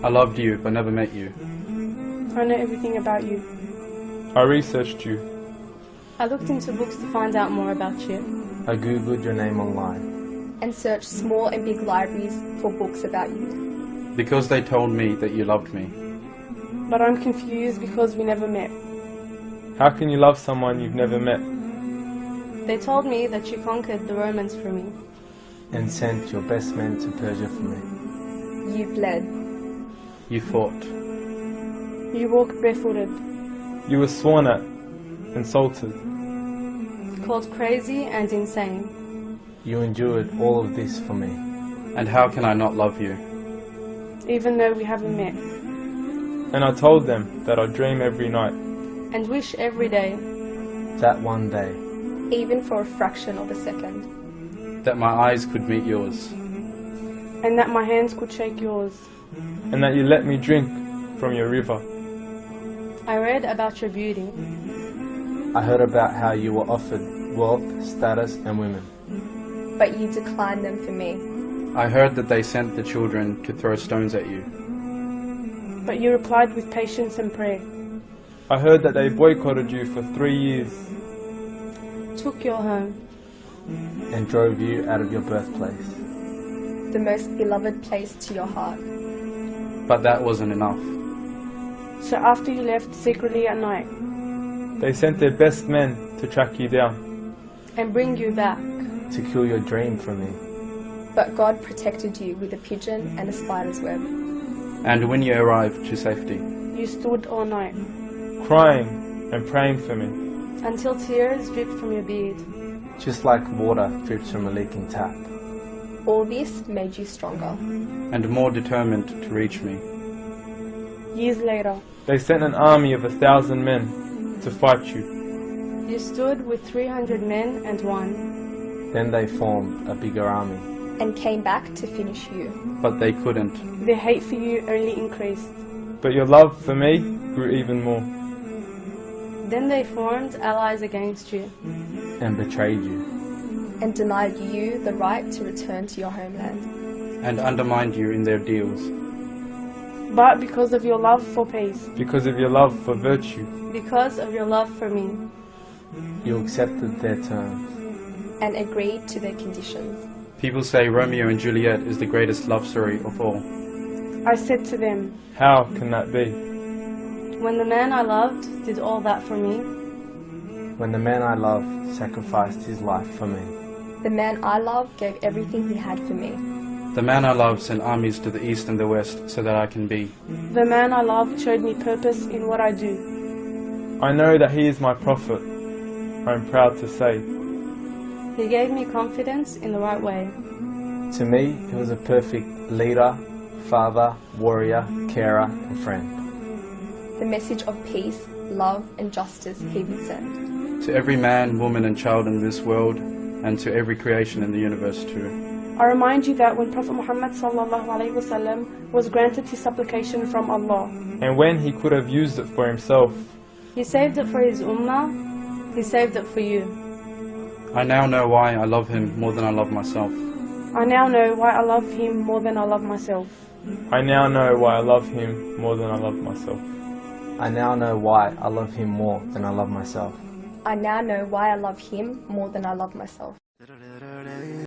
I loved you, but never met you. I know everything about you. I researched you. I looked into books to find out more about you. I googled your name online. And searched small and big libraries for books about you. Because they told me that you loved me. But I'm confused because we never met. How can you love someone you've never met? They told me that you conquered the Romans for me. And sent your best men to Persia for me. You bled. You fought. You walked barefooted. You were sworn at, insulted. Called crazy and insane. You endured all of this for me. And how can I not love you? Even though we haven't met. And I told them that I dream every night. And wish every day. That one day. Even for a fraction of a second. That my eyes could meet yours. And that my hands could shake yours. And that you let me drink from your river. I read about your beauty. I heard about how you were offered wealth, status, and women. But you declined them for me. I heard that they sent the children to throw stones at you. But you replied with patience and prayer. I heard that they boycotted you for 3 years. Took your home. And drove you out of your birthplace. The most beloved place to your heart. But that wasn't enough. So after you left secretly at night. They sent their best men to track you down. And bring you back. To kill your dream from me. But God protected you with a pigeon and a spider's web. And when you arrived to safety. You stood all night. Crying and praying for me. Until tears dripped from your beard. Just like water drips from a leaking tap. All this made you stronger. And more determined to reach me. Years later. They sent an army of 1,000 men to fight you. You stood with 300 men and won. Then they formed a bigger army. And came back to finish you. But they couldn't. Their hate for you only increased. But your love for me grew even more. Then they formed allies against you. And betrayed you. And denied you the right to return to your homeland. And undermined you in their deals. But because of your love for peace. Because of your love for virtue. Because of your love for me. You accepted their terms. And agreed to their conditions. People say Romeo and Juliet is the greatest love story of all. I said to them, how can that be? When the man I loved did all that for me. When the man I loved sacrificed his life for me. The man I love gave everything he had for me. The man I love sent armies to the east and the west so that I can be. The man I love showed me purpose in what I do. I know that he is my prophet. I am proud to say. He gave me confidence in the right way. To me, he was a perfect leader, father, warrior, carer, and friend. The message of peace, love, and justice he would send. To every man, woman, and child in this world, and to every creation in the universe too. I remind you that when Prophet Muhammad ﷺ was granted his supplication from Allah, and when he could have used it for himself, he saved it for his ummah, he saved it for you. I now know why I love him more than I love myself. I now know why I love him more than I love myself. I now know why I love him more than I love myself. I now know why I love him more than I love myself. I now know why I love him more than I love myself.